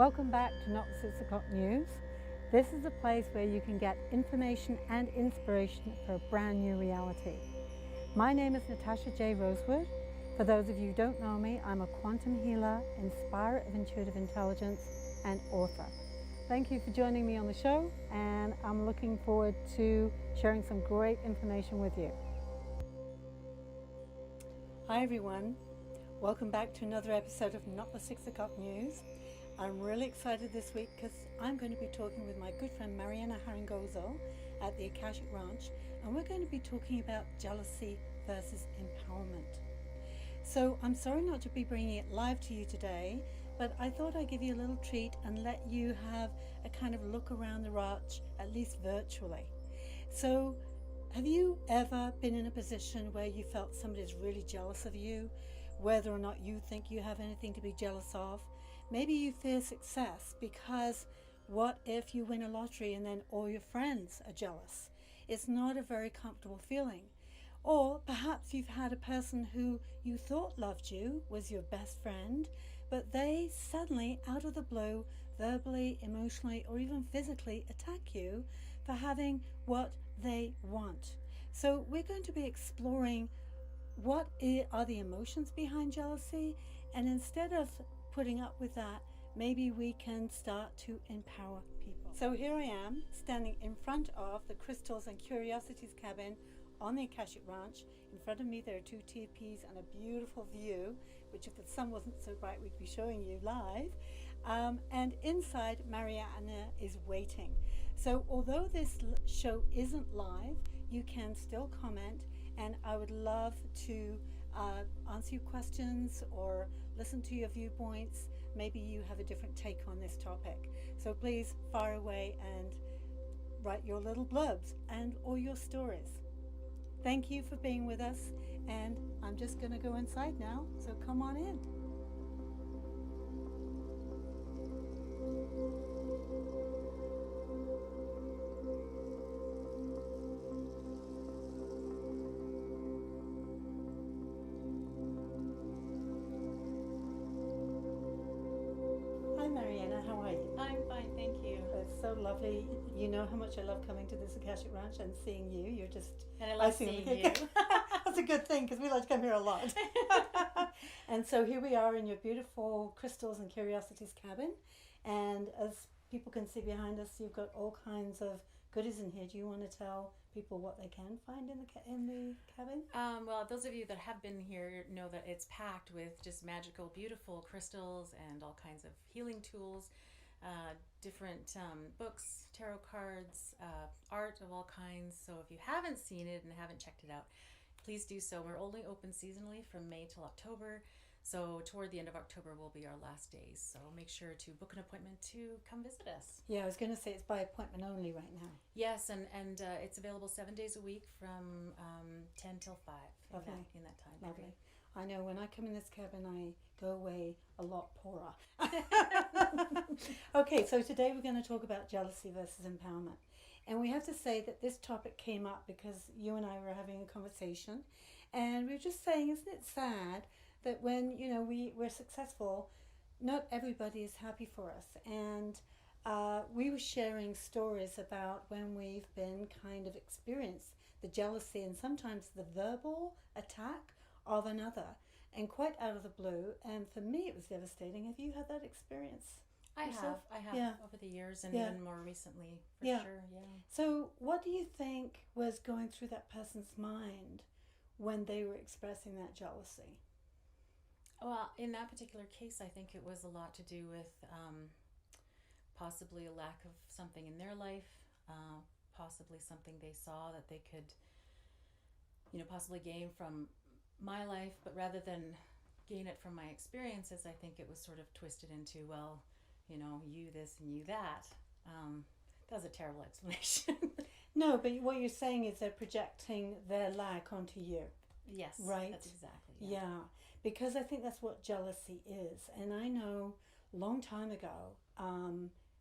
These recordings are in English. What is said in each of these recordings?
Welcome back to Not the 6 O'Clock News. This is a place where you can get information and inspiration for a brand new reality. My name is Natasha J. Rosewood. For those of you who don't know me, I'm a quantum healer, inspirer of intuitive intelligence, and author. Thank you for joining me on the show, and I'm looking forward to sharing some great information with you. Hi everyone, welcome back to another episode of Not the 6 O'Clock News. I'm really excited this week because I'm going to be talking with my good friend Marianna Harangozo at the Akashic Ranch, and we're going to be talking about jealousy versus empowerment. So I'm sorry not to be bringing it live to you today, but I thought I'd give you a little treat and let you have a kind of look around the ranch, at least virtually. So have you ever been in a position where you felt somebody's really jealous of you, whether or not you think you have anything to be jealous of? Maybe you fear success because what if you win a lottery and then all your friends are jealous? It's not a very comfortable feeling. Or perhaps you've had a person who you thought loved you, was your best friend, but they suddenly, out of the blue, verbally, emotionally, or even physically attack you for having what they want. So we're going to be exploring what are the emotions behind jealousy, and instead of putting up with that, maybe we can start to empower people. So here I am, standing in front of the Crystals and Curiosities cabin on the Akashic Ranch. In front of me there are two teepees and a beautiful view, which if the sun wasn't so bright we'd be showing you live. And inside, Marianna is waiting. So although this show isn't live, you can still comment, and I would love to answer your questions or listen to your viewpoints. Maybe you have a different take on this topic. So please fire away and write your little blurbs and or your stories. Thank you for being with us, and I'm just going to go inside now, so come on in. Hi Marianna, how are you? I'm fine, thank you. It's so lovely. You know how much I love coming to this Akashic Ranch and seeing you. You're just... And I love seeing you. That's a good thing because we like to come here a lot. And so here we are in your beautiful Crystals and Curiosities cabin. And as people can see behind us, you've got all kinds of goodies in here. Do you want to tell people what they can find in the cabin? Well, those of you that have been here know that it's packed with just magical, beautiful crystals and all kinds of healing tools, different books, tarot cards, art of all kinds. So if you haven't seen it and haven't checked it out, please do so. We're only open seasonally from May till October. So toward the end of October will be our last days. So make sure to book an appointment to come visit us. Yeah, I was going to say it's by appointment only right now. Yes, and it's available 7 days a week from 10 till 5 in that time. Lovely. Period. I know when I come in this cabin, I go away a lot poorer. Okay, so today we're going to talk about jealousy versus empowerment. And we have to say that this topic came up because you and I were having a conversation, and we were just saying, isn't it sad that when, we're successful, not everybody is happy for us. And we were sharing stories about when we've been kind of experienced the jealousy and sometimes the verbal attack of another, and quite out of the blue. And for me, it was devastating. Have you had that experience? I have Yeah. over the years, and Yeah. even more recently, for sure. Yeah. So what do you think was going through that person's mind when they were expressing that jealousy? Well, in that particular case, I think it was a lot to do with possibly a lack of something in their life, possibly something they saw that they could, possibly gain from my life, but rather than gain it from my experiences, I think it was sort of twisted into, well, you this and you that. That was a terrible explanation. No, but what you're saying is they're projecting their lack onto you. Yes, right? That's exactly. Yeah, because I think that's what jealousy is. And I know a long time ago,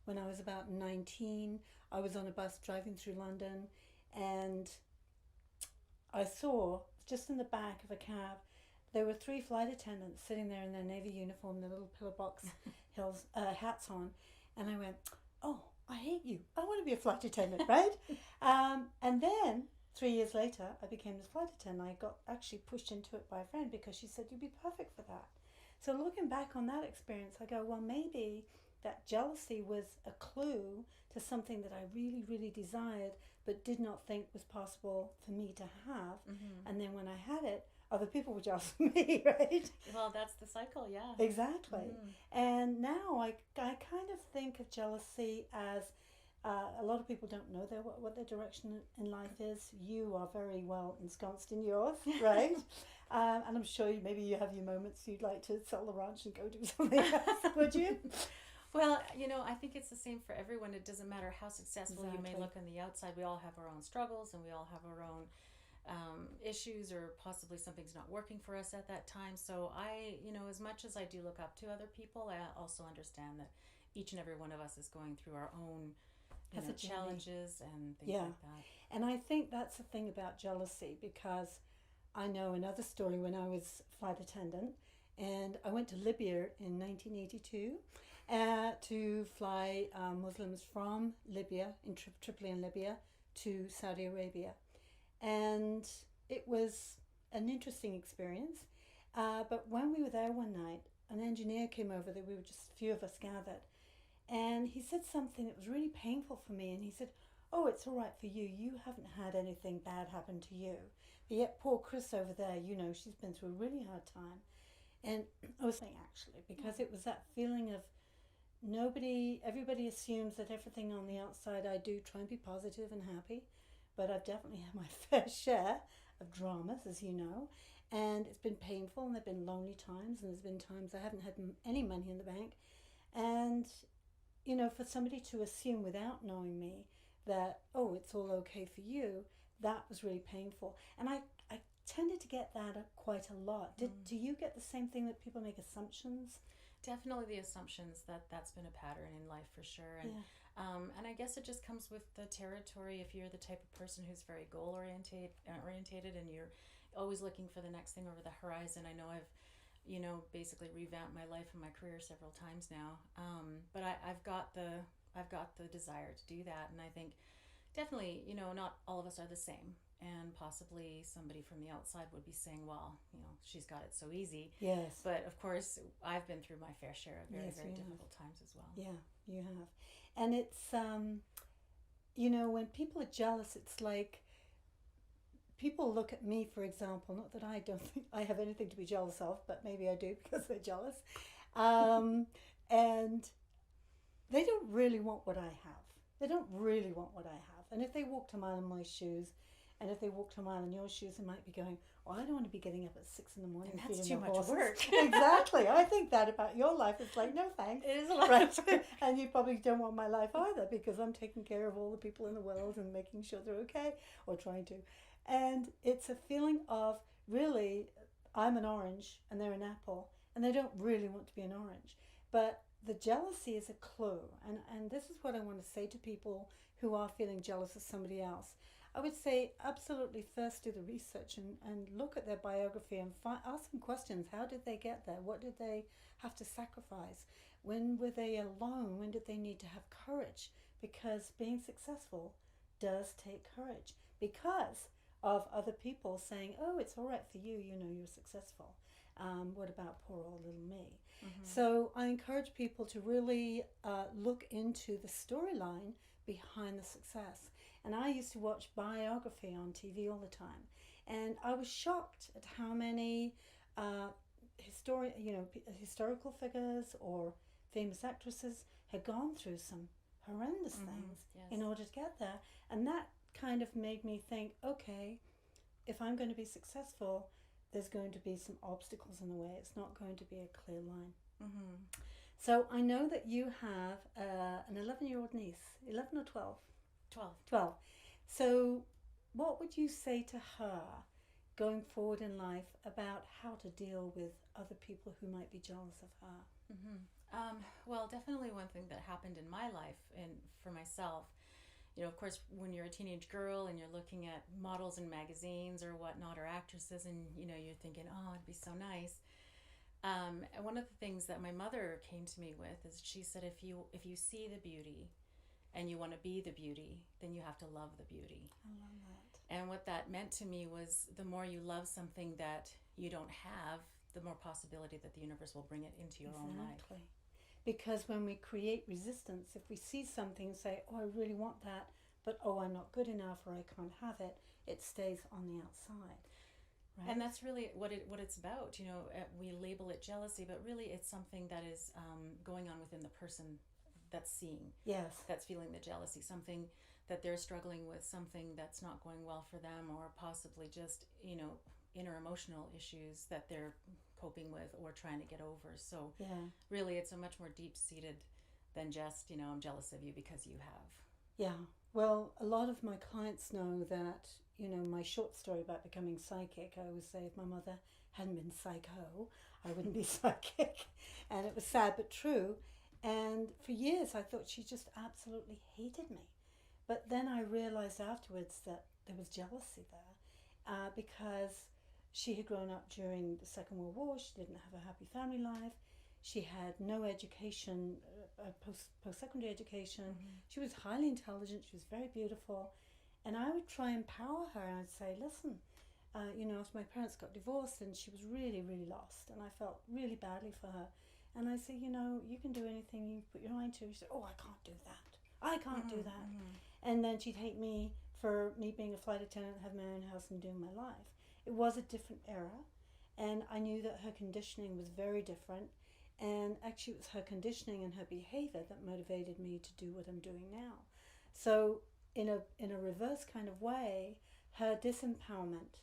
when I was about 19, I was on a bus driving through London, and I saw just in the back of a cab there were 3 flight attendants sitting there in their Navy uniform, their little pillowbox hats on. And I went, oh, I hate you. I want to be a flight attendant, right? And then 3 years later, I became this flight attendant. I got actually pushed into it by a friend because she said, you'd be perfect for that. So looking back on that experience, I go, well, maybe that jealousy was a clue to something that I really, really desired, but did not think was possible for me to have. Mm-hmm. And then when I had it, other people were jealous of me, right? Well, that's the cycle, yeah. Exactly. Mm-hmm. And now I kind of think of jealousy as a lot of people don't know what their direction in life is. You are very well ensconced in yours, right? And I'm sure maybe you have your moments you'd like to sell the ranch and go do something else, would you? Well, I think it's the same for everyone. It doesn't matter how successful you may Exactly. look on the outside. We all have our own struggles, and we all have our own issues, or possibly something's not working for us at that time. So as much as I do look up to other people, I also understand that each and every one of us is going through our own challenges and things like that. And I think that's the thing about jealousy, because I know another story when I was flight attendant, and I went to Libya in 1982 to fly Muslims from Libya, in Tripoli in Libya, to Saudi Arabia. And it was an interesting experience. But when we were there one night, an engineer came over, that we were just a few of us gathered, and he said something that was really painful for me. And he said, oh, it's all right for you. You haven't had anything bad happen to you. But yet poor Chris over there, she's been through a really hard time. And I was saying, actually, because it was that feeling of everybody assumes that everything on the outside I do, try and be positive and happy. But I've definitely had my fair share of dramas, as you know. And it's been painful, and there have been lonely times, and there's been times I haven't had any money in the bank. And, for somebody to assume without knowing me that, oh, it's all okay for you, that was really painful. And I tended to get that quite a lot. Do you get the same thing, that people make assumptions? Definitely the assumptions that's been a pattern in life for sure. And and I guess it just comes with the territory. If you're the type of person who's very goal orientated and you're always looking for the next thing over the horizon. I know I've basically revamped my life and my career several times now. But I've got the desire to do that, and I think definitely, not all of us are the same. And possibly somebody from the outside would be saying, well, she's got it so easy. Yes. But of course, I've been through my fair share of very, Yes, very you difficult times as well. Yeah, you have. And it's, when people are jealous, it's like people look at me, for example, not that I don't think I have anything to be jealous of, but maybe I do because they're jealous. And they don't really want what I have. They don't really want what I have. And if they walked a mile in my shoes, and if they walked a mile in your shoes, they might be going, oh, I don't want to be getting up at 6 a.m. And and that's feeding too the much horses. work. Exactly. I think that about your life. It's like, no thanks. It is a lot. Right. And you probably don't want my life either, because I'm taking care of all the people in the world and making sure they're okay, or trying to. And it's a feeling of, really, I'm an orange and they're an apple, and they don't really want to be an orange. But the jealousy is a clue. And this is what I want to say to people who are feeling jealous of somebody else. I would say absolutely first do the research and look at their biography and ask them questions. How did they get there? What did they have to sacrifice? When were they alone? When did they need to have courage? Because being successful does take courage, because of other people saying, oh, it's all right for you, you're successful. What about poor old little me? Mm-hmm. So I encourage people to really look into the storyline behind the success. And I used to watch biography on TV all the time, and I was shocked at how many historical figures or famous actresses had gone through some horrendous things in order to get there. And that kind of made me think, okay, if I'm going to be successful, there's going to be some obstacles in the way. It's not going to be a clear line. Mm-hmm. So I know that you have an 11-year-old niece, 11 or 12? 12. So what would you say to her going forward in life about how to deal with other people who might be jealous of her? Mm-hmm. Well, definitely one thing that happened in my life and for myself, of course, when you're a teenage girl and you're looking at models in magazines or whatnot, or actresses, and you're thinking, oh, it'd be so nice. And one of the things that my mother came to me with is she said, if you see the beauty and you want to be the beauty, then you have to love the beauty. I love that. And what that meant to me was the more you love something that you don't have, the more possibility that the universe will bring it into your own life. Exactly. Because when we create resistance, if we see something and say, oh, I really want that, but oh, I'm not good enough, or I can't have it, it stays on the outside. Right? And that's really what it's about. We label it jealousy, but really it's something that is going on within the person that's seeing. Yes. That's feeling the jealousy, something that they're struggling with, something that's not going well for them, or possibly just, inner emotional issues that they're coping with or trying to get over. So really it's a much more deep-seated than just, I'm jealous of you because you have. Yeah. Well, a lot of my clients know that, my short story about becoming psychic, I always say if my mother hadn't been psycho, I wouldn't be psychic. And it was sad but true. And for years I thought she just absolutely hated me. But then I realized afterwards that there was jealousy there, because she had grown up during the Second World War. She didn't have a happy family life. She had no education, post-secondary education. Mm-hmm. She was highly intelligent. She was very beautiful. And I would try and empower her. And I'd say, listen, after my parents got divorced and she was really, really lost. And I felt really badly for her. And I said, you can do anything you put your mind to. She said, oh, I can't do that. I can't do that. Mm-hmm. And then she'd hate me for me being a flight attendant, have my own house and doing my life. It was a different era. And I knew that her conditioning was very different. And actually it was her conditioning and her behavior that motivated me to do what I'm doing now. So in a reverse kind of way, her disempowerment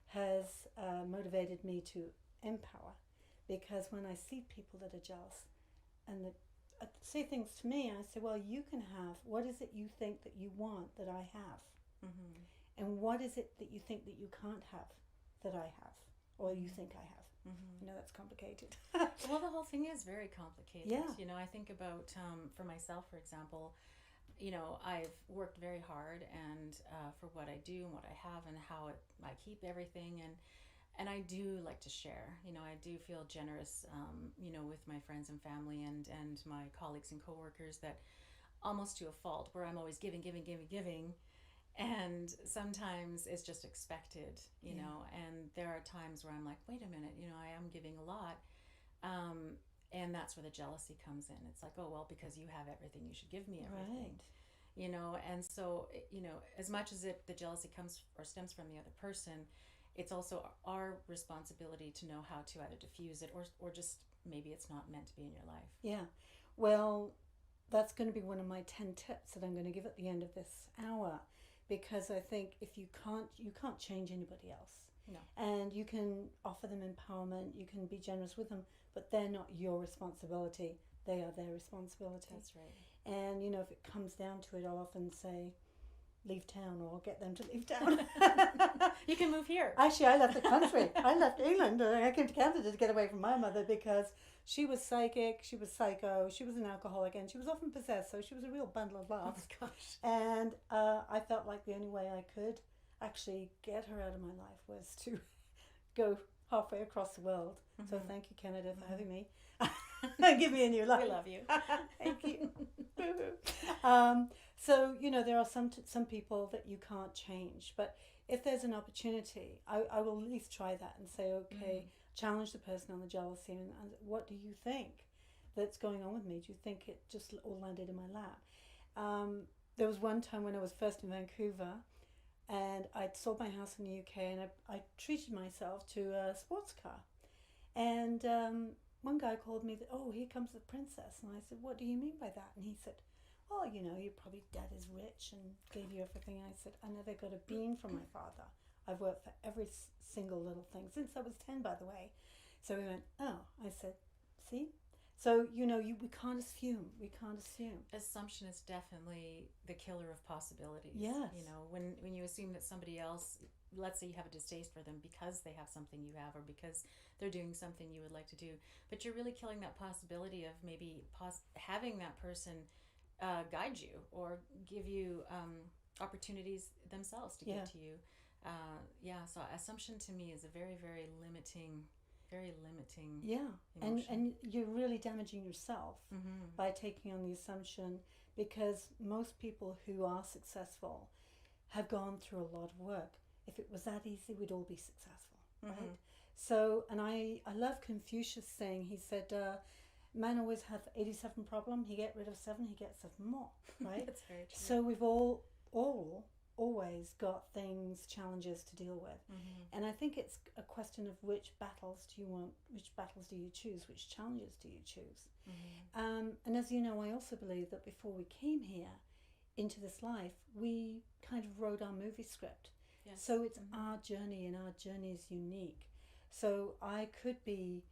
has motivated me to empower. Because when I see people that are jealous and that say things to me, I say, well, you can have, what is it you think that you want that I have? Mm-hmm. And what is it that you think that you can't have that I have, or you think I have? Mm-hmm. I know that's complicated. Well, the whole thing is very complicated. Yeah. I think about, for myself, for example, I've worked very hard and for what I do and what I have and how I keep everything. And I do like to share. I do feel generous, with my friends and family and my colleagues and coworkers, that almost to a fault, where I'm always giving. And sometimes it's just expected, know, and there are times where I'm like, wait a minute, I am giving a lot. And that's where the jealousy comes in. It's like, oh, well, because you have everything, you should give me everything. Right. And so, as much as the jealousy comes or stems from the other person, it's also our responsibility to know how to either diffuse it or just maybe it's not meant to be in your life. Yeah. Well, that's going to be one of my 10 tips that I'm going to give at the end of this hour, because I think if you can't change anybody else. No. And you can offer them empowerment, you can be generous with them, but they're not your responsibility. They are their responsibility. That's right. And, if it comes down to it, I'll often say, leave town, or get them to leave town. You can move here. Actually, I left the country. I left England. I came to Canada to get away from my mother, because she was psychic, she was psycho, she was an alcoholic, and she was often possessed, so she was a real bundle of laughs. Oh, gosh. And I felt like the only way I could actually get her out of my life was to go halfway across the world. Mm-hmm. So thank you, Canada, for having me. Give me a new life. We love you. Thank you. So, there are some people that you can't change, but if there's an opportunity, I will at least try that and say, okay, challenge the person on the jealousy, and what do you think that's going on with me? Do you think it just all landed in my lap? There was one time when I was first in Vancouver, and I'd sold my house in the UK, and I treated myself to a sports car. And one guy called me, oh, here comes the princess. And I said, what do you mean by that? And he said, oh, your probably dad is rich and gave you everything. I said, I never got a bean from my father. I've worked for every single little thing, since I was 10, by the way. So he went, oh. I said, see? So, we can't assume. We can't assume. Assumption is definitely the killer of possibilities. Yes. When you assume that somebody else, let's say you have a distaste for them because they have something you have, or because they're doing something you would like to do, but you're really killing that possibility of maybe having that person guide you or give you opportunities themselves to Yeah. get to you. So assumption to me is a very, very limiting Yeah, emotion. and you're really damaging yourself Mm-hmm. by taking on the assumption, because most people who are successful have gone through a lot of work. If it was that easy, we'd all be successful, Mm-hmm. right? So, and I love Confucius saying, he said, man always have 87 problem, he get rid of 7, he gets 7 more, right? That's very true. So we've all always got things, challenges to deal with. Mm-hmm. And I think it's a question of which battles do you want, which battles do you choose, which challenges do you choose. Mm-hmm. And as you know, I also believe that before we came here into this life, we kind of wrote our movie script. Yes. So it's Mm-hmm. our journey, and our journey is unique. So I could be,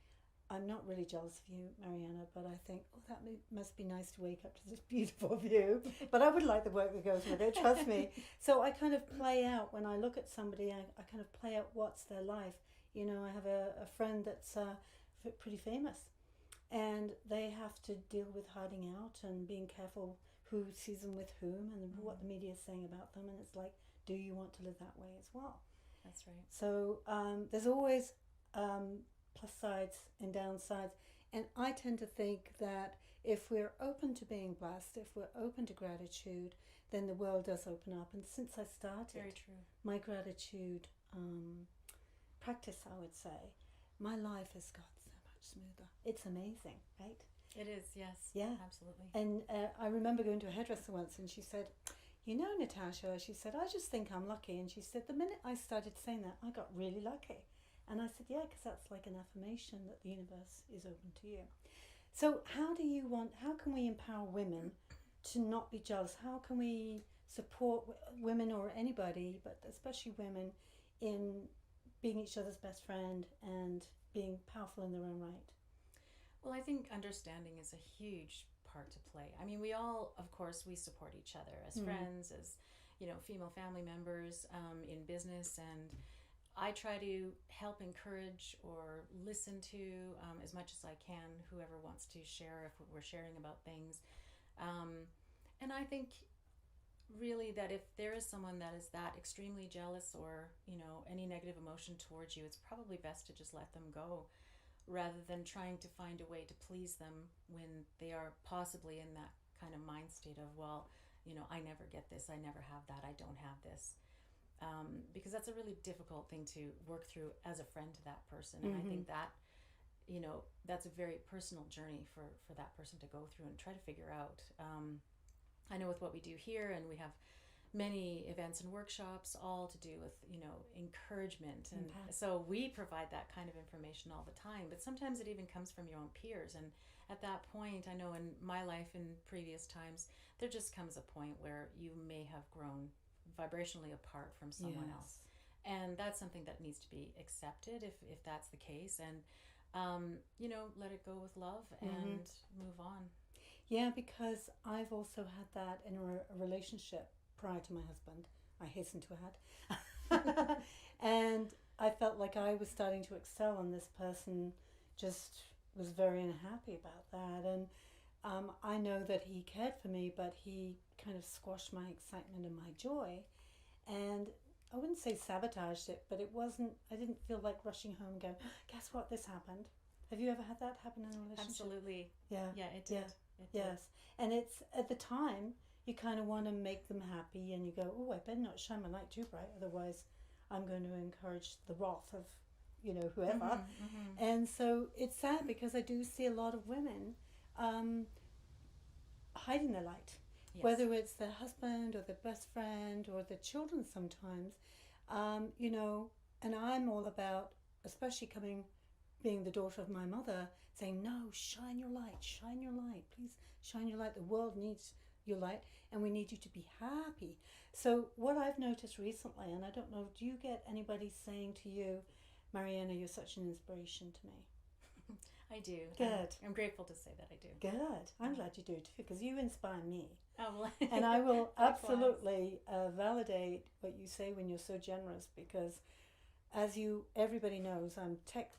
I'm not really jealous of you, Marianna, but I think, oh, that must be nice to wake up to this beautiful view. But I would like the work that goes with it, trust me. So I kind of play out, when I look at somebody, I kind of play out what's their life. You know, I have a friend that's pretty famous, and they have to deal with hiding out and being careful who sees them with whom and what the media is saying about them. And it's like, do you want to live that way as well? That's right. So there's always plus sides and downsides. And I tend to think that if we're open to being blessed, if we're open to gratitude, then the world does open up. And since I started Very true. my gratitude practice, I would say, my life has got so much smoother. It's amazing, right? It is, yes. Yeah. Absolutely. And I remember going to a hairdresser once, and she said, you know, Natasha, she said, I just think I'm lucky. And she said, the minute I started saying that, I got really lucky. And I said, yeah, because that's like an affirmation that the universe is open to you. So how can we empower women to not be jealous? How can we support women, or anybody, but especially women, in being each other's best friend and being powerful in their own right? Well, I think understanding is a huge part to play. I mean, we all, of course, we support each other as friends, as, you know, female family members, in business, and I try to help encourage or listen to, as much as I can, whoever wants to share, if we're sharing about things. And I think really that if there is someone that is that extremely jealous, or, you know, any negative emotion towards you, it's probably best to just let them go, rather than trying to find a way to please them when they are possibly in that kind of mind state of, well, you know, I never get this, I never have that, I don't have this. Because that's a really difficult thing to work through as a friend to that person. And I think that, you know, that's a very personal journey for that person to go through and try to figure out. I know with what we do here, and we have many events and workshops all to do with, you know, encouragement, and so we provide that kind of information all the time, but sometimes it even comes from your own peers. And at that point, I know in my life in previous times, there just comes a point where you may have grown vibrationally apart from someone else, and that's something that needs to be accepted if that's the case, and you know, let it go with love and move on. Yeah, because I've also had that in a relationship prior to my husband, I hasten to add. And I felt like I was starting to excel, and this person just was very unhappy about that. And I know that he cared for me, but he kind of squashed my excitement and my joy. And I wouldn't say sabotaged it, but it wasn't, I didn't feel like rushing home and going, guess what, this happened. Have you ever had that happen in a relationship? Absolutely. Yeah. Yeah, it did. Yeah. Yes. And it's, at the time, you kind of want to make them happy, and you go, oh, I better not shine my light too bright, otherwise I'm going to encourage the wrath of, you know, whoever. And so it's sad, because I do see a lot of women hiding their light, whether it's their husband or their best friend or their children sometimes, you know. And I'm all about, especially being the daughter of my mother, saying, no, shine your light, please shine your light. The world needs your light, and we need you to be happy. So what I've noticed recently, and I don't know, do you get anybody saying to you, Marianna, you're such an inspiration to me? I do. Good. I'm grateful to say that I do. Good. I'm glad you do too, because you inspire me. Oh, well, and I will absolutely validate what you say when you're so generous, because as everybody knows, I'm tech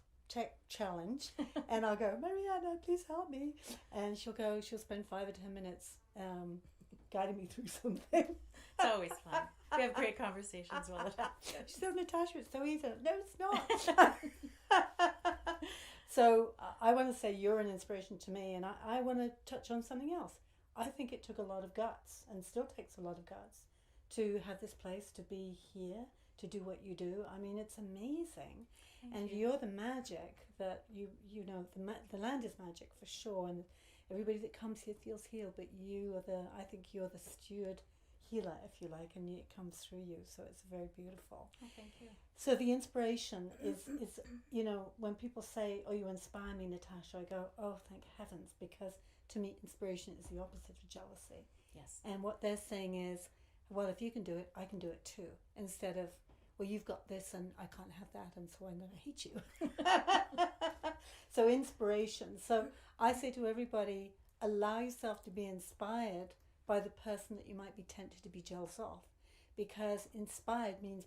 challenge, and I'll go, Marianna, please help me, and she'll spend 5 or 10 minutes guiding me through something. It's always fun. We have great conversations while it happens. She said, Natasha, it's so easy. No, it's not. So I want to say you're an inspiration to me, and I want to touch on something else. I think it took a lot of guts, and still takes a lot of guts, to have this place, to be here, to do what you do. I mean, it's amazing. Thank you. You're the magic that you know, the land is magic for sure, and everybody that comes here feels healed, but I think you're the steward healer, if you like, and it comes through you, so it's very beautiful. Oh, thank you. So the inspiration is you know, when people say, oh, you inspire me, Natasha, I go, oh, thank heavens, because to me inspiration is the opposite of jealousy. Yes. And what they're saying is, well, if you can do it, I can do it too, instead of, well, you've got this and I can't have that, and so I'm going to hate you. So inspiration. So I say to everybody, allow yourself to be inspired by the person that you might be tempted to be jealous of, because inspired means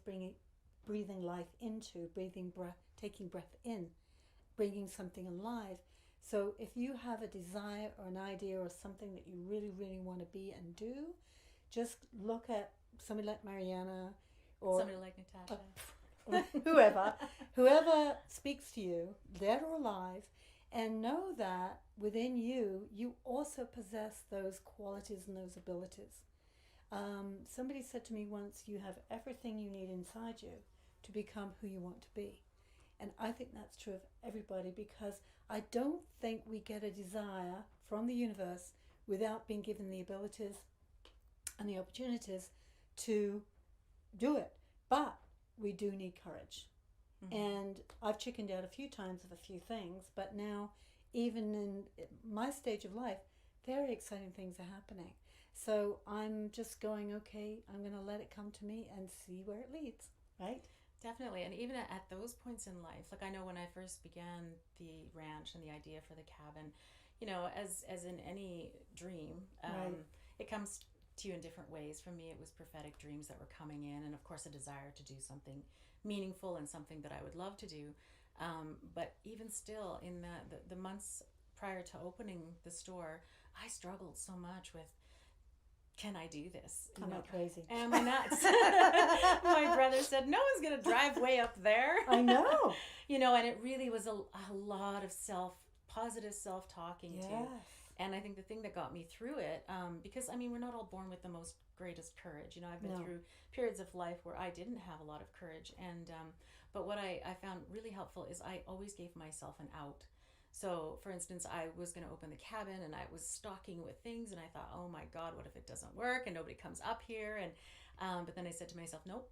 breathing life into, taking breath in, bringing something alive. So if you have a desire or an idea or something that you really, really want to be and do, just look at somebody like Marianna or somebody like Natasha. whoever speaks to you, dead or alive, and know that within you, you also possess those qualities and those abilities. Somebody said to me once, you have everything you need inside you to become who you want to be. And I think that's true of everybody, because I don't think we get a desire from the universe without being given the abilities and the opportunities to do it. But we do need courage. Mm-hmm. And I've chickened out a few times of a few things, but now, even in my stage of life, very exciting things are happening. So I'm just going, okay, I'm going to let it come to me and see where it leads, right? Definitely. And even at those points in life, like I know when I first began the ranch and the idea for the cabin, you know, as in any dream, right. It comes to you in different ways. For me, it was prophetic dreams that were coming in, and of course a desire to do something meaningful and something that I would love to do. But even still, in the months prior to opening the store, I struggled so much with, can I do this? Am I crazy? Am I nuts? My brother said, no one's going to drive way up there. I know. You know, and it really was a lot of positive self-talking yes. too. And I think the thing that got me through it, because, I mean, we're not all born with the most greatest courage. You know, I've been through periods of life where I didn't have a lot of courage. And but what I found really helpful is I always gave myself an out. So, for instance, I was going to open the cabin and I was stocking with things, and I thought, oh my God, what if it doesn't work and nobody comes up here? And but then I said to myself, nope,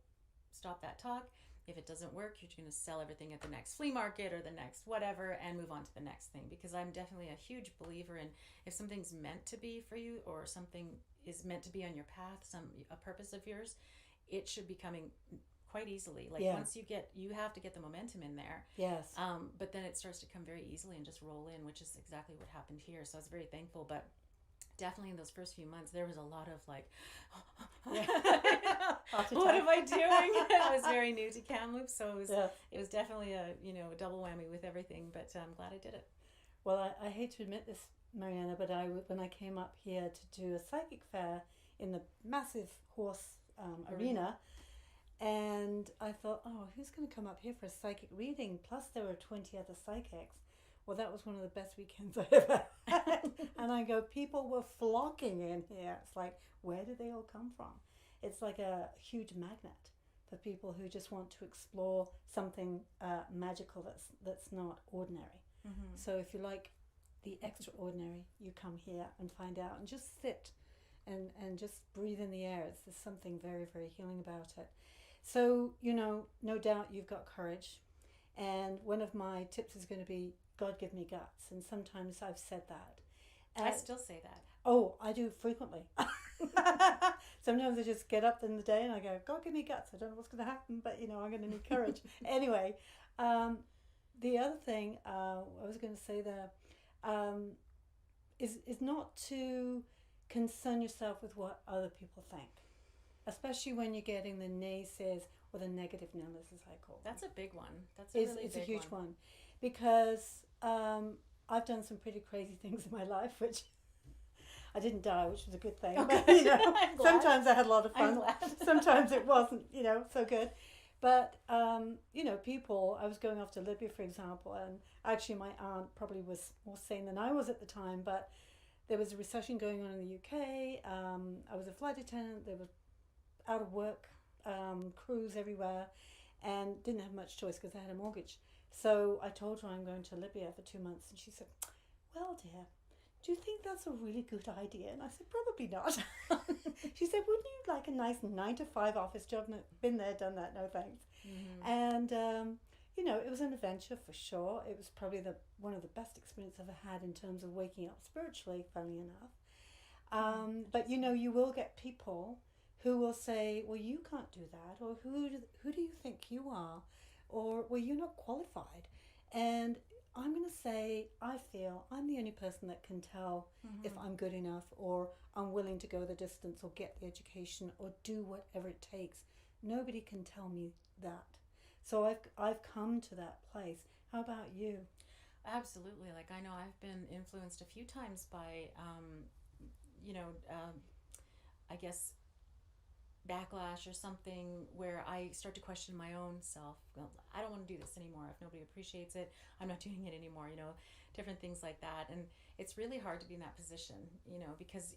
stop that talk. If it doesn't work, you're going to sell everything at the next flea market or the next whatever and move on to the next thing. Because I'm definitely a huge believer in, if something's meant to be for you, or something is meant to be on your path, a purpose of yours, it should be coming quite easily. Like once you have to get the momentum in there. Yes. But then it starts to come very easily and just roll in, which is exactly what happened here. So I was very thankful. But definitely in those first few months, there was a lot of like, what am I doing? I was very new to Kamloops, so it was definitely a double whammy with everything. But I'm glad I did it. Well, I hate to admit this, Marianna, but when I came up here to do a psychic fair in the massive horse arena, and I thought, oh, who's going to come up here for a psychic reading? Plus, there were 20 other psychics. Well, that was one of the best weekends I ever had. And I go, people were flocking in here. It's like, where did they all come from? It's like a huge magnet for people who just want to explore something magical that's not ordinary. Mm-hmm. So if you like the extraordinary, you come here and find out, and just sit and just breathe in the air. There's something very, very healing about it. So, no doubt you've got courage. And one of my tips is going to be, God give me guts. And sometimes I've said that. I still say that. Oh, I do frequently. Sometimes I just get up in the day and I go, God give me guts. I don't know what's going to happen, but I'm going to need courage. Anyway, the other thing I was going to say there is not to concern yourself with what other people think, especially when you're getting the naysayers, or the negative numbers, as I call them. That's a big one. That's a really It's big a huge one. one, because I've done some pretty crazy things in my life, which I didn't die, which was a good thing. Okay. But, you know, I'm glad. sometimes I had a lot of I'm fun. glad. Sometimes it wasn't, you know, so good. But, you know, people, I was going off to Libya, for example, and actually my aunt probably was more sane than I was at the time, but there was a recession going on in the UK. I was a flight attendant. There was out of work crews everywhere, and didn't have much choice because I had a mortgage. So I told her I'm going to Libya for 2 months, and she said, "Well, dear, do you think that's a really good idea?" And I said, "Probably not." She said, "Wouldn't you like a nice 9 to 5 office job?" No, been there, done that, no thanks. Mm-hmm. And you know, it was an adventure for sure. It was probably one of the best experiences I've ever had in terms of waking up spiritually, funnily enough. But you know, you will get people who will say, "Well, you can't do that," or who do you think you are?" Or, "Well, you're not qualified." And I'm going to say, I feel I'm the only person that can tell if I'm good enough, or I'm willing to go the distance, or get the education, or do whatever it takes. Nobody can tell me that. So I've come to that place. How about you? Absolutely. Like, I know I've been influenced a few times by, you know, I guess backlash or something where I start to question my own self. Well, I don't want to do this anymore. If nobody appreciates it, I'm not doing it anymore, you know, different things like that. And it's really hard to be in that position, you know, because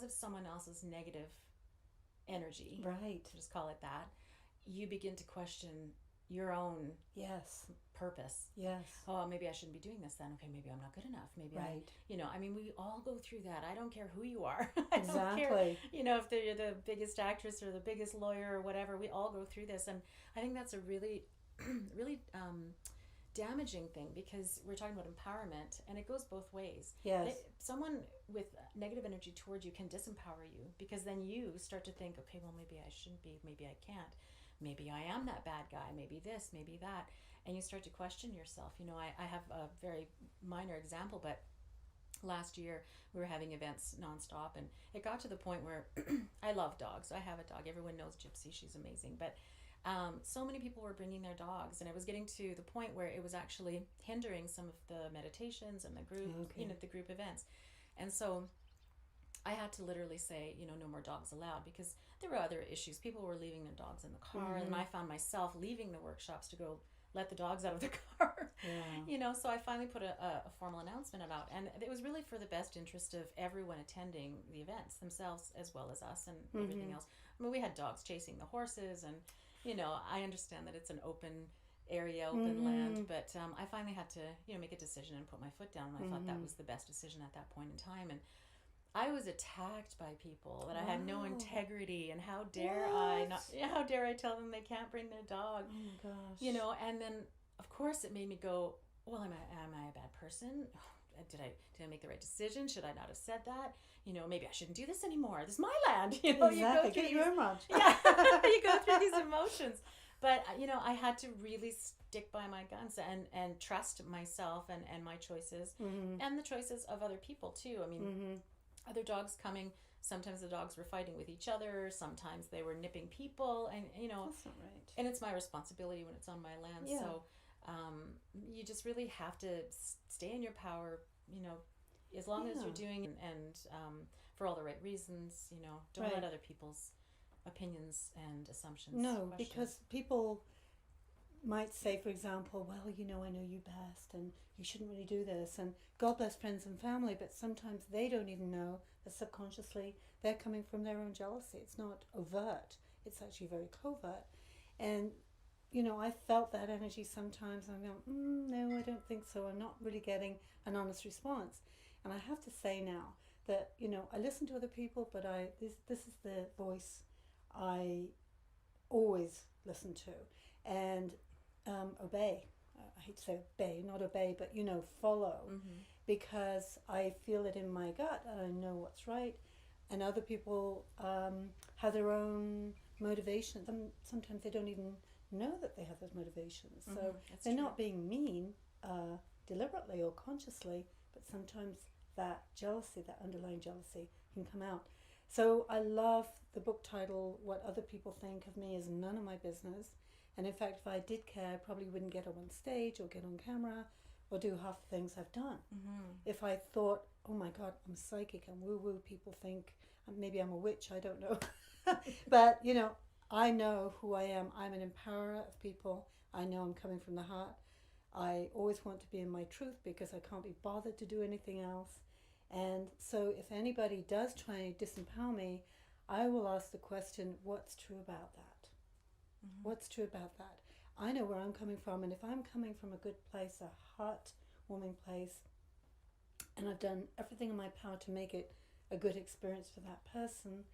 of someone else's negative energy, Right. just call it that, you begin to question your own Yes. purpose. Yes. Oh, maybe I shouldn't be doing this then. Okay, maybe I'm not good enough. Maybe Right. you know, I mean, we all go through that. I don't care who you are. I don't care, Exactly. you know, if you're the biggest actress or the biggest lawyer or whatever. We all go through this, and I think that's a really, really damaging thing, because we're talking about empowerment, and it goes both ways. Yes. Someone with negative energy towards you can disempower you, because then you start to think, okay, well, maybe I shouldn't be. Maybe I can't. Maybe I am that bad guy. Maybe this. Maybe that. And you start to question yourself. You know, I have a very minor example, but last year we were having events nonstop, and it got to the point where I love dogs. I have a dog. Everyone knows Gypsy. She's amazing. But so many people were bringing their dogs, and it was getting to the point where it was actually hindering some of the meditations and the group, Okay. you know, the group events. And so I had to literally say, you know, no more dogs allowed, because there were other issues. People were leaving their dogs in the car, and I found myself leaving the workshops to go let the dogs out of the car. Yeah. You know, so I finally put a formal announcement out, and it was really for the best interest of everyone attending the events themselves, as well as us and everything else. I mean, we had dogs chasing the horses, and you know, I understand that it's an open area, open land, but I finally had to, you know, make a decision and put my foot down, and I thought that was the best decision at that point in time. And I was attacked by people that I had no integrity, and how dare I not? How dare I tell them they can't bring their dog? Oh my gosh. You know, and then of course it made me go, well, am I a bad person? Did I make the right decision? Should I not have said that? You know, maybe I shouldn't do this anymore. This is my land. You know, Exactly. you go Get your own ranch. yeah, you go through these emotions. But you know, I had to really stick by my guns and trust myself and my choices, and the choices of other people too. I mean, other dogs coming. Sometimes the dogs were fighting with each other. Sometimes they were nipping people, and you know, That's not right. and it's my responsibility when it's on my land. Yeah. So you just really have to stay in your power. You know, as long as you're doing and for all the right reasons. You know, don't let other people's opinions and assumptions. No, question. because people might say, for example, well, you know, I know you best, and you shouldn't really do this, and God bless friends and family, but sometimes they don't even know that subconsciously they're coming from their own jealousy. It's not overt, it's actually very covert. And you know, I felt that energy sometimes. I'm going, no, I don't think so. I'm not really getting an honest response. And I have to say now that, you know, I listen to other people, but this is the voice I always listen to and obey. I hate to say obey, not obey, but, you know, follow, because I feel it in my gut and I know what's right. And other people have their own motivations. Sometimes they don't even know that they have those motivations. So they're not being mean deliberately or consciously, but sometimes that jealousy, that underlying jealousy, can come out. So I love the book title, What Other People Think of Me Is None of My Business. And in fact, if I did care, I probably wouldn't get up on stage or get on camera or do half the things I've done. If I thought, oh my God, I'm psychic, I'm woo-woo, people think maybe I'm a witch, I don't know. But, I know who I am. I'm an empowerer of people. I know I'm coming from the heart. I always want to be in my truth because I can't be bothered to do anything else. And so if anybody does try to disempower me, I will ask the question, what's true about that? What's true about that? I know where I'm coming from, and if I'm coming from a good place, a heart-warming place, and I've done everything in my power to make it a good experience for that person,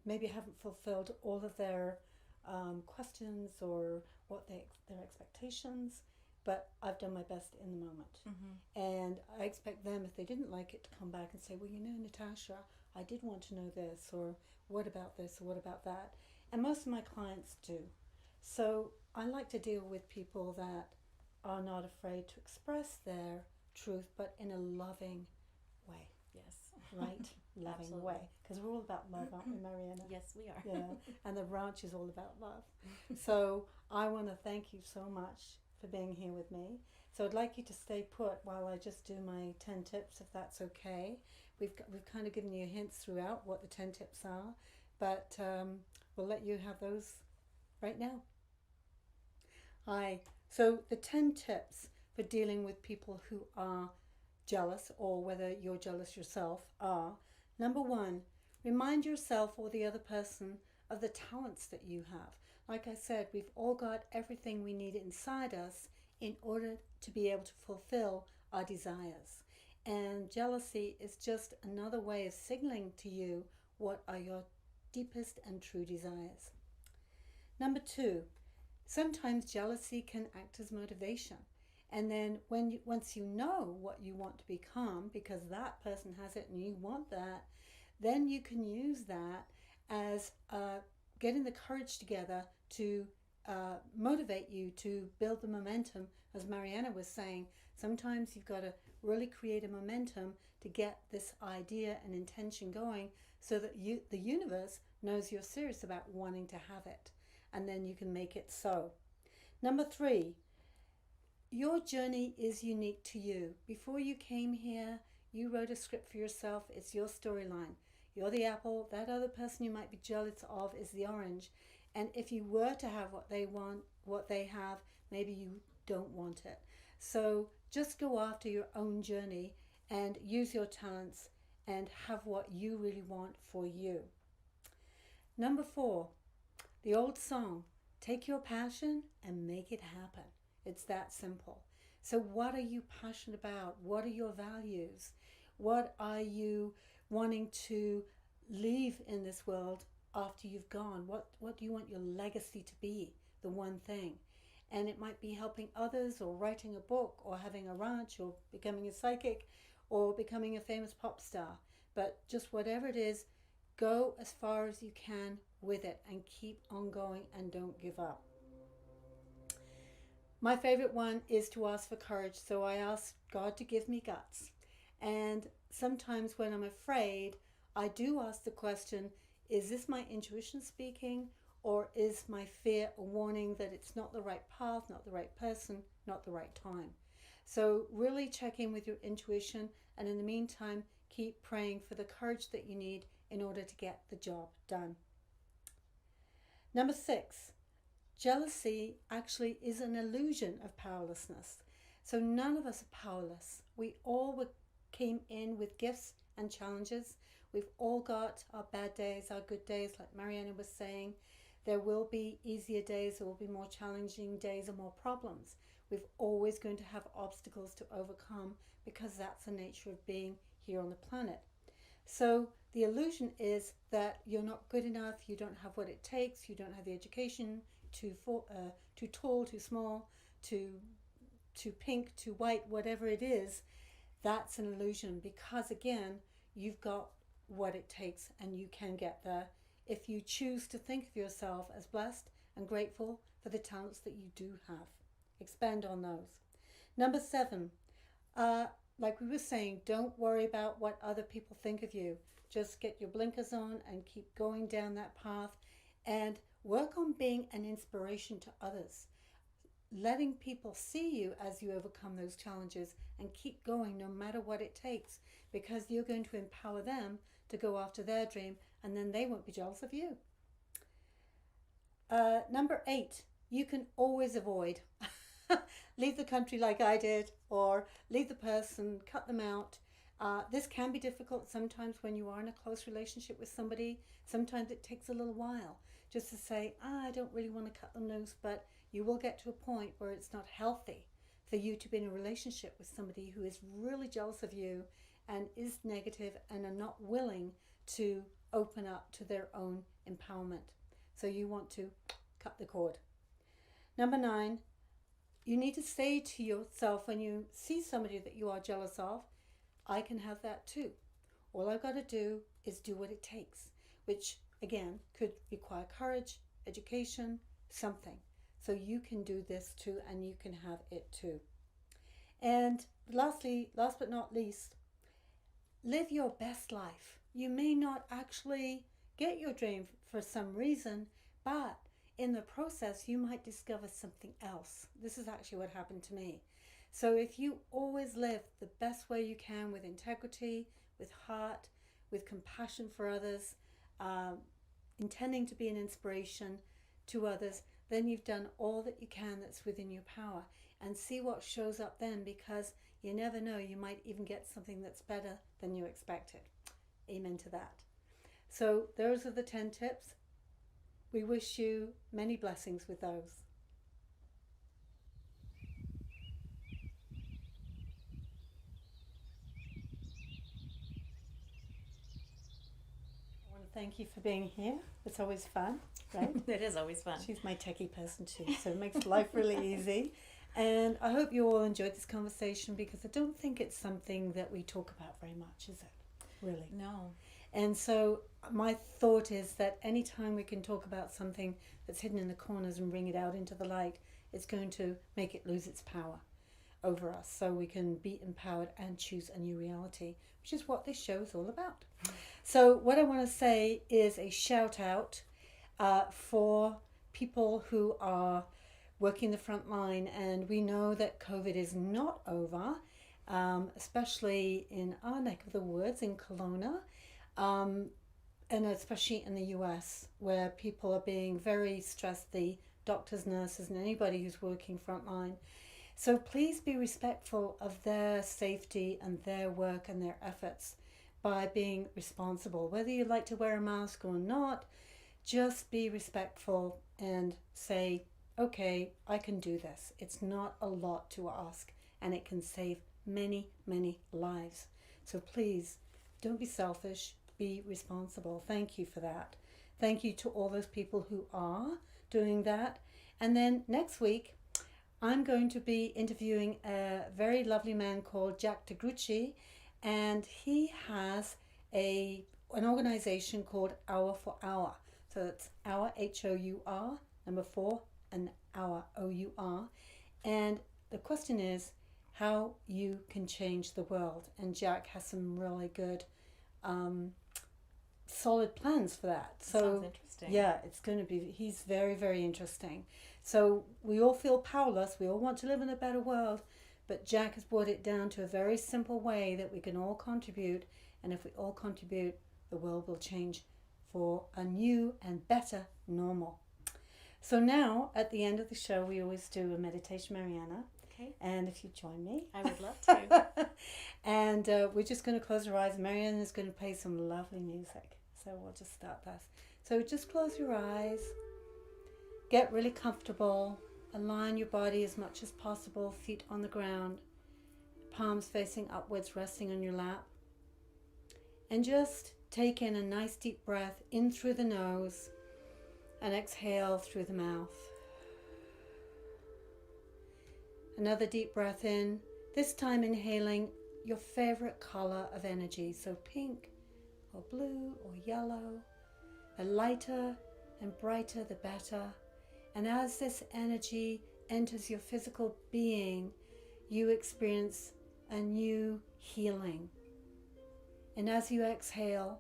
maybe I haven't fulfilled all of their questions or what their expectations, but I've done my best in the moment. And I expect them, if they didn't like it, to come back and say, well, Natasha, I did want to know this, or what about this, or what about that? And most of my clients do. So I like to deal with people that are not afraid to express their truth, but in a loving way. Yes. Right? Loving way. Because we're all about love, aren't we, Marianna? Yes, we are. Yeah. And the ranch is all about love. So I want to thank you so much for being here with me. So I'd like you to stay put while I just do my 10 tips, if that's okay. We've kind of given you hints throughout what the 10 tips are, but we'll let you have those right now. Hi. So the 10 tips for dealing with people who are jealous, or whether you're jealous yourself, are: number 1, remind yourself or the other person of the talents that you have. Like I said, we've all got everything we need inside us in order to be able to fulfill our desires. And jealousy is just another way of signaling to you what are your deepest and true desires. Number 2, sometimes jealousy can act as motivation. And then once you know what you want to become, because that person has it and you want that, then you can use that as getting the courage together to motivate you to build the momentum. As Marianna was saying, sometimes you've got to really create a momentum to get this idea and intention going so that the universe knows you're serious about wanting to have it, and then you can make it so. Number 3, your journey is unique to you. Before you came here, you wrote a script for yourself. It's your storyline. You're the apple. That other person you might be jealous of is the orange. And if you were to have what they want, what they have, maybe you don't want it. So just go after your own journey and use your talents and have what you really want for you. Number 4, the old song, take your passion and make it happen. It's that simple. So what are you passionate about? What are your values? What are you wanting to leave in this world after you've gone? What do you want your legacy to be? The one thing. And it might be helping others, or writing a book, or having a ranch, or becoming a psychic, or becoming a famous pop star. But just whatever it is, go as far as you can with it and keep on going and don't give up. My favorite one is to ask for courage. So I ask God to give me guts. And sometimes when I'm afraid, I do ask the question, is this my intuition speaking, or is my fear a warning that it's not the right path, not the right person, not the right time? So really check in with your intuition, and in the meantime, keep praying for the courage that you need in order to get the job done. Number 6, jealousy actually is an illusion of powerlessness. So none of us are powerless. We all came in with gifts and challenges. We've all got our bad days, our good days, like Marianna was saying. There will be easier days, there will be more challenging days and more problems. We're always going to have obstacles to overcome because that's the nature of being here on the planet. So the illusion is that you're not good enough, you don't have what it takes, you don't have the education, too tall, too small, too pink, too white, whatever it is. That's an illusion, because again, you've got what it takes and you can get there if you choose to think of yourself as blessed and grateful for the talents that you do have. Expand on those. Number 7, like we were saying, don't worry about what other people think of you. just get your blinkers on and keep going down that path and work on being an inspiration to others. Letting people see you as you overcome those challenges and keep going no matter what it takes, because you're going to empower them to go after their dream, and then they won't be jealous of you. Number 8, you can always avoid. Leave the country like I did, or leave the person, cut them out. This can be difficult sometimes when you are in a close relationship with somebody. Sometimes it takes a little while just to say, I don't really want to cut them loose, but you will get to a point where it's not healthy for you to be in a relationship with somebody who is really jealous of you and is negative and are not willing to open up to their own empowerment. So you want to cut the cord. Number 9, you need to say to yourself when you see somebody that you are jealous of, I can have that too. All I've got to do is do what it takes, which again could require courage, education, something. So you can do this too, and you can have it too. And lastly, last but not least, live your best life. You may not actually get your dream for some reason, but in the process, you might discover something else. This is actually what happened to me. So if you always live the best way you can with integrity, with heart, with compassion for others, intending to be an inspiration to others, then you've done all that you can that's within your power. And see what shows up then, because you never know, you might even get something that's better than you expected. Amen to that. So those are the 10 tips. We wish you many blessings with those. I want to thank you for being here. It's always fun, right? It is always fun. She's my techie person too, so it makes life really easy. And I hope you all enjoyed this conversation, because I don't think it's something that we talk about very much, is it? Really? No. And so my thought is that anytime we can talk about something that's hidden in the corners and bring it out into the light, it's going to make it lose its power over us, so we can be empowered and choose a new reality, which is what this show is all about. So what I want to say is a shout out for people who are working the front line, and we know that COVID is not over, especially in our neck of the woods in Kelowna, and especially in the US, where people are being very stressed, the doctors, nurses, and anybody who's working frontline. So please be respectful of their safety and their work and their efforts by being responsible. Whether you like to wear a mask or not, just be respectful and say, okay, I can do this. It's not a lot to ask, and it can save many, many lives. So please, don't be selfish, be responsible. Thank you for that. Thank you to all those people who are doing that. And then next week, I'm going to be interviewing a very lovely man called Jack DeGrucci, and he has an organization called Hour for Hour. So it's Hour, H-O-U-R, number 4, and Hour, O-U-R. And the question is how you can change the world. And Jack has some really good solid plans for that. So sounds interesting. Yeah, it's going to be, he's very, very interesting. So we all feel powerless. We all want to live in a better world. But Jack has brought it down to a very simple way that we can all contribute. And if we all contribute, the world will change for a new and better normal. So now, at the end of the show, we always do a meditation, Marianna. Okay. And if you join me. I would love to. And we're just going to close our eyes. Marianna is going to play some lovely music. So we'll just start this. So just close your eyes. Get really comfortable. Align your body as much as possible. Feet on the ground. Palms facing upwards, resting on your lap. And just take in a nice deep breath in through the nose and exhale through the mouth. Another deep breath in, this time inhaling your favorite color of energy, so pink or blue or yellow. The lighter and brighter the better. And as this energy enters your physical being, you experience a new healing. And as you exhale,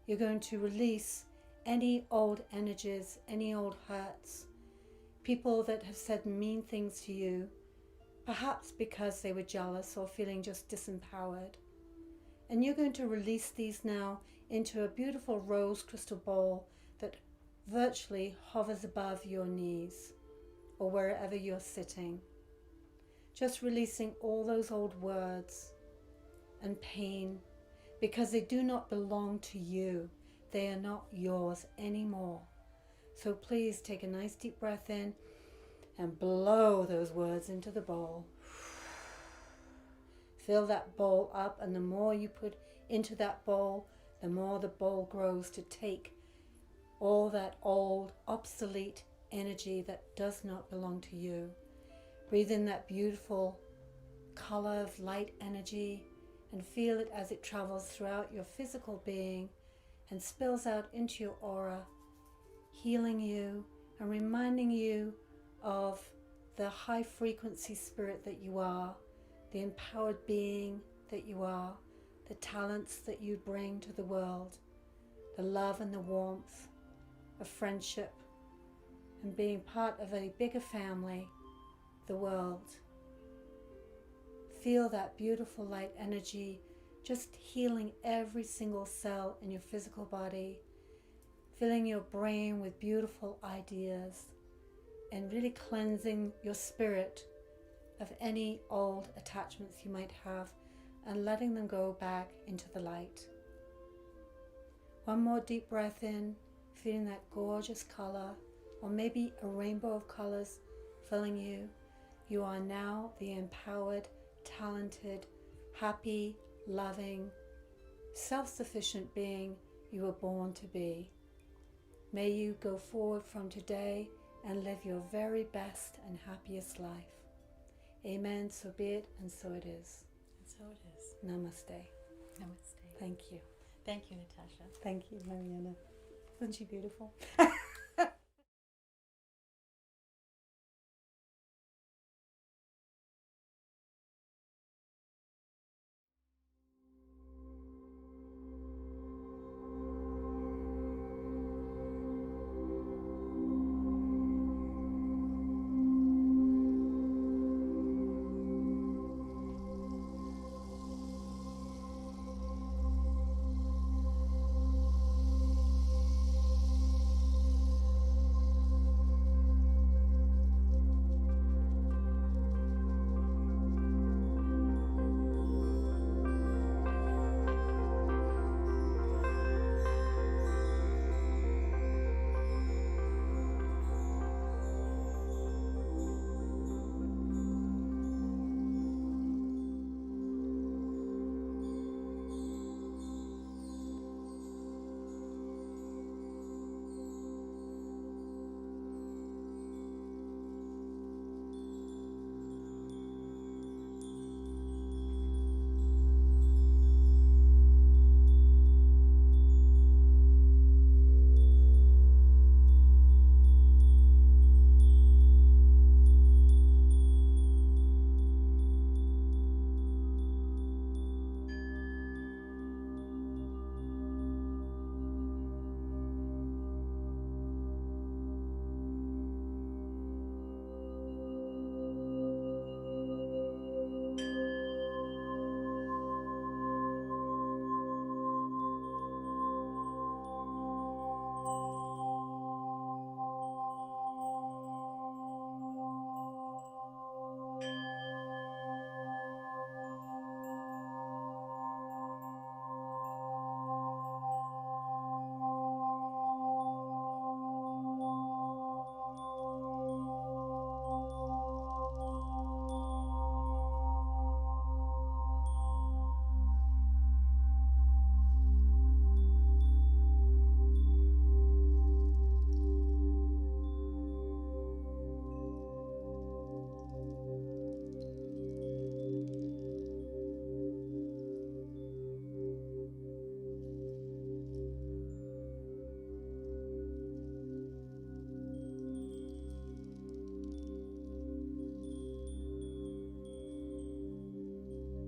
You're going to release any old energies, any old hurts, people that have said mean things to you, perhaps because they were jealous or feeling just disempowered. And you're going to release these now into a beautiful rose crystal ball that virtually hovers above your knees or wherever you're sitting. Just releasing all those old words and pain, because they do not belong to you. They are not yours anymore. So please take a nice deep breath in and blow those words into the bowl. Fill that bowl up, and the more you put into that bowl, the more the bowl grows to take all that old, obsolete energy that does not belong to you. Breathe in that beautiful color of light energy and feel it as it travels throughout your physical being and spills out into your aura, healing you and reminding you of the high frequency spirit that you are, the empowered being that you are, the talents that you bring to the world, the love and the warmth of friendship and being part of a bigger family, the world. Feel that beautiful light energy just healing every single cell in your physical body, filling your brain with beautiful ideas, and really cleansing your spirit of any old attachments you might have and letting them go back into the light. One more deep breath in, feeling that gorgeous color, or maybe a rainbow of colors filling you. You are now the empowered, talented, happy, loving, self-sufficient being you were born to be. May you go forward from today and live your very best and happiest life. Amen. So be it, and so it is. And so it is. Namaste. Namaste. Thank you. Thank you, Natasha. Thank you, Marianna. Isn't she beautiful?